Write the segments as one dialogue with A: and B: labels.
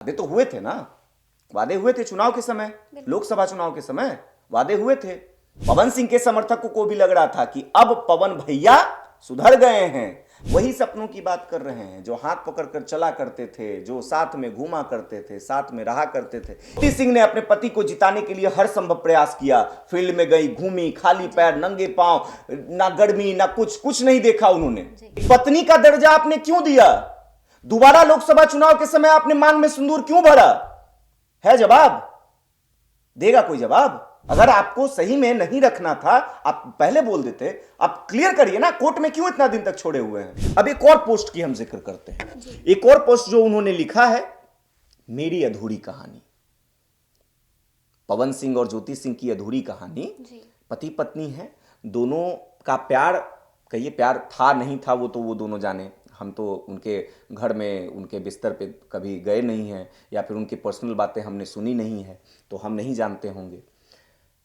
A: वादे तो हुए थे ना, वादे हुए थे चुनाव के समय, लोकसभा चुनाव के समय वादे हुए थे। पवन सिंह के समर्थकों को भी लग रहा था कि अब पवन भैया सुधर गए हैं। वही सपनों की बात कर रहे हैं जो हाथ पकड़कर चला करते थे, जो साथ में घूमा करते थे, साथ में रहा करते थे। ज्योति सिंह ने अपने पति को जिताने के लिए हर संभव प्रयास किया। फील्ड में गई, घूमी, खाली पैर, नंगे पांव, ना गर्मी ना कुछ नहीं देखा उन्होंने। पत्नी का दर्जा आपने क्यों दिया? दोबारा लोकसभा चुनाव के समय आपने मांग में सिंदूर क्यों भरा? है जवाब? देगा कोई जवाब? अगर आपको सही में नहीं रखना था आप पहले बोल देते। आप क्लियर करिए ना, कोर्ट में क्यों इतना दिन तक छोड़े हुए हैं? अब एक और पोस्ट की हम जिक्र करते हैं। एक और पोस्ट जो उन्होंने लिखा है, मेरी अधूरी कहानी। पवन सिंह और ज्योति सिंह की अधूरी कहानी। पति पत्नी है, दोनों का प्यार, कहिए प्यार था नहीं था वो तो वो दोनों जाने। हम तो उनके घर में, उनके बिस्तर पे कभी गए नहीं हैं, या फिर उनकी पर्सनल बातें हमने सुनी नहीं है, तो हम नहीं जानते होंगे।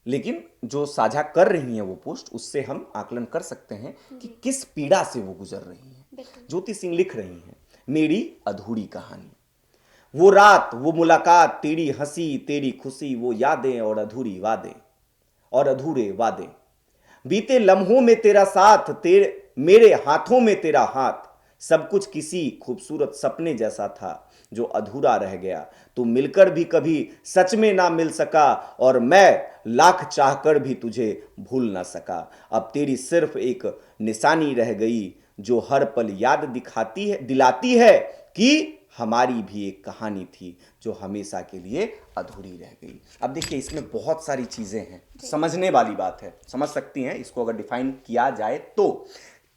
A: लेकिन जो साझा कर रही हैं वो पोस्ट, उससे हम आकलन कर सकते हैं कि किस पीड़ा से वो गुजर रही हैं। ज्योति सिंह लिख रही हैं, मेरी अधूरी कहानी। वो रात, वो मुलाकात, तेरी हंसी, तेरी खुशी, वो यादें और अधूरी वादे और अधूरे वादे। बीते लम्हों में तेरा साथ, मेरे हाथों में तेरा हाथ। सब कुछ किसी खूबसूरत सपने जैसा था जो अधूरा रह गया। तू मिलकर भी कभी सच में ना मिल सका, और मैं लाख चाहकर भी तुझे भूल ना सका। अब तेरी सिर्फ एक निशानी रह गई जो हर पल याद दिलाती है कि हमारी भी एक कहानी थी जो हमेशा के लिए अधूरी रह गई। अब देखिए, इसमें बहुत सारी चीजें हैं, समझने वाली बात है, समझ सकती हैं इसको अगर डिफाइन किया जाए तो।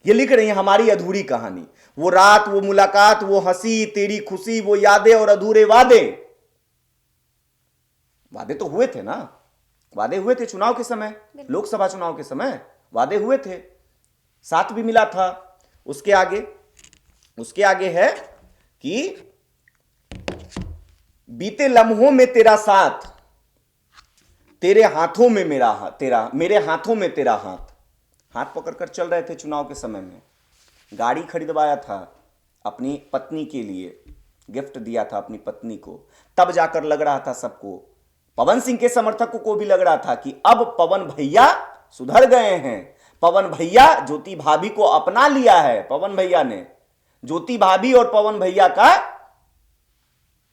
A: ये लिख रही है, हमारी अधूरी कहानी। वो रात, वो मुलाकात, वो हंसी, तेरी खुशी, वो यादें और अधूरे वादे। वादे तो हुए थे ना, वादे हुए थे चुनाव के समय, लोकसभा चुनाव के समय वादे हुए थे, साथ भी मिला था। उसके आगे है कि बीते लम्हों में तेरा साथ, तेरे हाथों में मेरा हाथ, मेरे हाथों में तेरा हाथ। हाथ पकड़कर चल रहे थे चुनाव के समय में। गाड़ी खरीदवाया था अपनी पत्नी के लिए, गिफ्ट दिया था अपनी पत्नी को, तब जाकर लग रहा था सबको, पवन सिंह के समर्थकों को भी लग रहा था कि अब पवन भैया सुधर गए हैं। पवन भैया ज्योति भाभी को अपना लिया है। पवन भैया ने ज्योति भाभी और पवन भैया का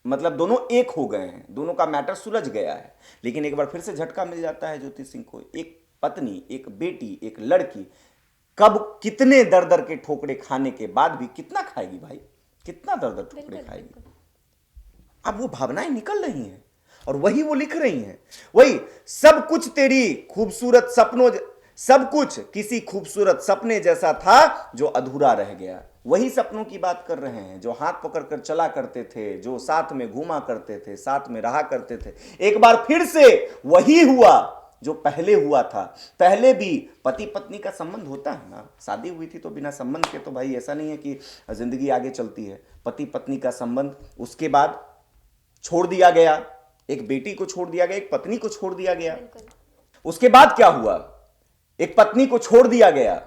A: मतलब दोनों एक हो गए हैं, दोनों का मैटर सुलझ गया है। लेकिन एक बार फिर से झटका मिल जाता है ज्योति सिंह को। एक पत्नी, एक बेटी, एक लड़की कब कितने दर दर के ठोकरे खाने के बाद भी कितना खाएगी भाई, कितना दर दर ठोकरे खाएगी। अब वो भावनाएं निकल रही हैं और वही वो लिख रही हैं। वही सब कुछ तेरी खूबसूरत सपनों, सब कुछ किसी खूबसूरत सपने जैसा था जो अधूरा रह गया। वही सपनों की बात कर रहे हैं जो हाथ पकड़कर चला करते थे, जो साथ में घूमा करते थे, साथ में रहा करते थे। एक बार फिर से वही हुआ जो पहले हुआ था। पहले भी पति पत्नी का संबंध होता है ना, शादी हुई थी तो बिना संबंध के तो भाई ऐसा नहीं है कि जिंदगी आगे चलती है। पति पत्नी का संबंध, उसके बाद छोड़ दिया गया, एक बेटी को छोड़ दिया गया, एक पत्नी को छोड़ दिया गया। उसके बाद क्या हुआ? एक पत्नी को छोड़ दिया गया,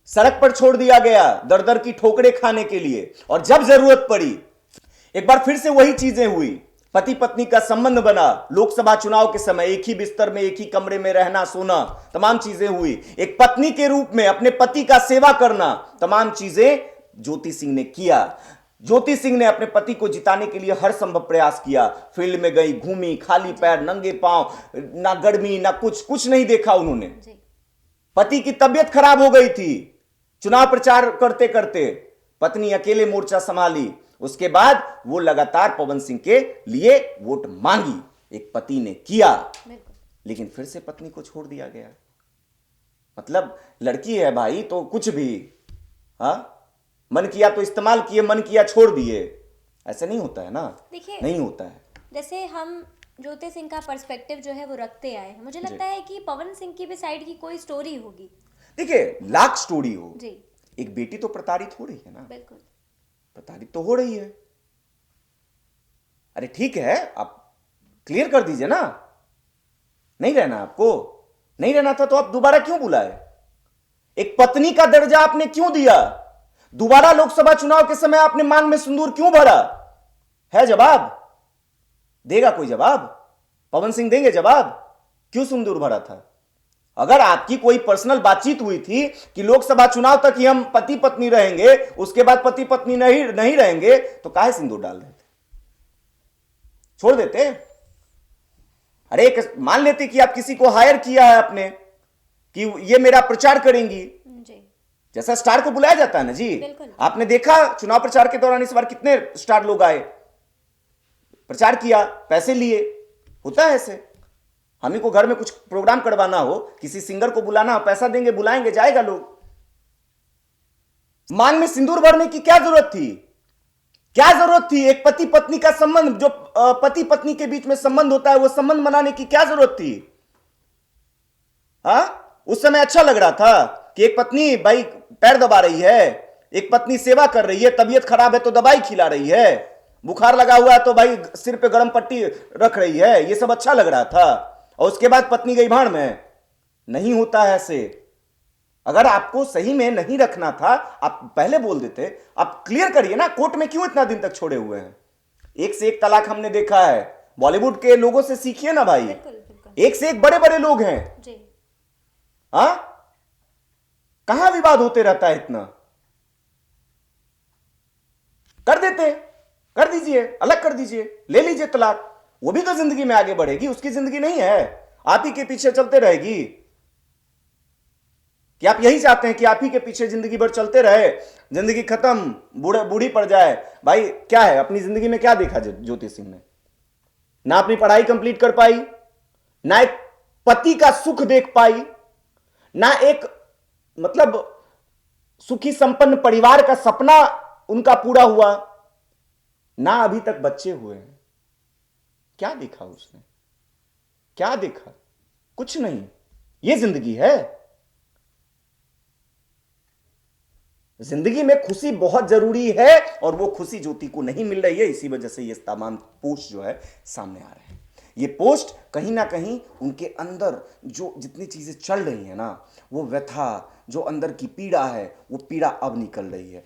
A: सड़क पर छोड़ दिया गया दर दर की ठोकरें खाने के लिए, और जब जरूरत पड़ी एक बार फिर से वही चीजें हुई। पति पत्नी का संबंध बना, लोकसभा चुनाव के समय एक ही बिस्तर में, एक ही कमरे में रहना, सोना, तमाम चीजें हुई। एक पत्नी के रूप में अपने पति का सेवा करना, तमाम चीजें ज्योति सिंह ने किया। ज्योति सिंह ने अपने पति को जिताने के लिए हर संभव प्रयास किया। फील्ड में गई, घूमी, खाली पैर, नंगे पांव, ना गर्मी ना कुछ नहीं देखा उन्होंने। पति की तबीयत खराब हो गई थी, चुनाव प्रचार करते करते पत्नी अकेले मोर्चा संभाली। उसके बाद वो लगातार पवन सिंह के लिए वोट मांगी, एक पति ने किया, लेकिन फिर से पत्नी को छोड़ दिया गया। मतलब लड़की है भाई तो कुछ भी, हाँ, मन किया तो इस्तेमाल किए, मन किया छोड़ दिए। ऐसा नहीं होता है ना,
B: देखिए
A: नहीं होता है।
B: जैसे हम ज्योति सिंह का पर्सपेक्टिव जो है वो रखते आए हैं, मुझे लगता है कि पवन सिंह की भी साइड की कोई स्टोरी होगी।
A: देखिए, लाख स्टोरी हो
B: जी,
A: एक बेटी तो प्रताड़ित हो रही है ना,
B: बिल्कुल
A: प्रताड़ित तो हो रही है। अरे ठीक है, आप क्लियर कर दीजिए ना। नहीं रहना आपको, नहीं रहना था तो आप दोबारा क्यों बुलाए? एक पत्नी का दर्जा आपने क्यों दिया? दोबारा लोकसभा चुनाव के समय आपने मांग में सिंदूर क्यों भरा? है जवाब? देगा कोई जवाब? पवन सिंह देंगे जवाब? क्यों सिंदूर भरा था? अगर आपकी कोई पर्सनल बातचीत हुई थी कि लोकसभा चुनाव तक ही हम पति पत्नी रहेंगे, उसके बाद पति पत्नी नहीं नहीं रहेंगे, तो काहे सिंदूर डाल देते? छोड़ देते। अरे मान लेते कि आप किसी को हायर किया है आपने कि ये मेरा प्रचार करेंगी,
B: जी
A: जैसा स्टार को बुलाया जाता है ना जी।
B: बिल्कुल।
A: आपने देखा चुनाव प्रचार के दौरान इस बार कितने स्टार लोग आए, प्रचार किया, पैसे लिए। होता है ऐसे। हमें को घर में कुछ प्रोग्राम करवाना हो, किसी सिंगर को बुलाना हो, पैसा देंगे, बुलाएंगे, जाएगा लोग। मांग में सिंदूर भरने की क्या जरूरत थी? क्या जरूरत थी? एक पति पत्नी का संबंध, जो पति पत्नी के बीच में संबंध होता है, वो संबंध मनाने की क्या जरूरत थी? उस समय अच्छा लग रहा था कि एक पत्नी भाई पैर दबा रही है, एक पत्नी सेवा कर रही है, तबीयत खराब है तो दवाई खिला रही है, बुखार लगा हुआ है तो भाई सिर पे गर्म पट्टी रख रही है, ये सब अच्छा लग रहा था। और उसके बाद पत्नी गई भाड़ में। नहीं होता है ऐसे। अगर आपको सही में नहीं रखना था, आप पहले बोल देते। आप क्लियर करिए ना, कोर्ट में क्यों इतना दिन तक छोड़े हुए हैं? एक से एक तलाक हमने देखा है। बॉलीवुड के लोगों से सीखिए ना भाई।
B: बिल्कुल बिल्कुल।
A: एक से एक बड़े बड़े लोग हैं।
B: जी
A: कहां विवाद होते रहता है इतना? कर देते, कर दीजिए, अलग कर दीजिए, ले लीजिए तलाक। वो भी तो जिंदगी में आगे बढ़ेगी, उसकी जिंदगी नहीं है, आप ही के पीछे चलते रहेगी। कि आप यही चाहते हैं कि आप ही के पीछे जिंदगी भर चलते रहे, जिंदगी खत्म, बूढ़ी पड़ जाए। भाई क्या है, अपनी जिंदगी में क्या देखा ज्योति सिंह ने? ना अपनी पढ़ाई कंप्लीट कर पाई, ना एक पति का सुख देख पाई, ना एक मतलब सुखी संपन्न परिवार का सपना उनका पूरा हुआ, ना अभी तक बच्चे हुए हैं। क्या देखा उसने? क्या देखा? कुछ नहीं। ये जिंदगी है। जिंदगी में खुशी बहुत जरूरी है, और वो खुशी ज्योति को नहीं मिल रही है। इसी वजह से ये तमाम पोस्ट जो है सामने आ रहे हैं। ये पोस्ट कहीं ना कहीं उनके अंदर जो जितनी चीजें चल रही हैं ना, वो व्यथा, जो अंदर की पीड़ा है, वो पीड़ा अब निकल रही है।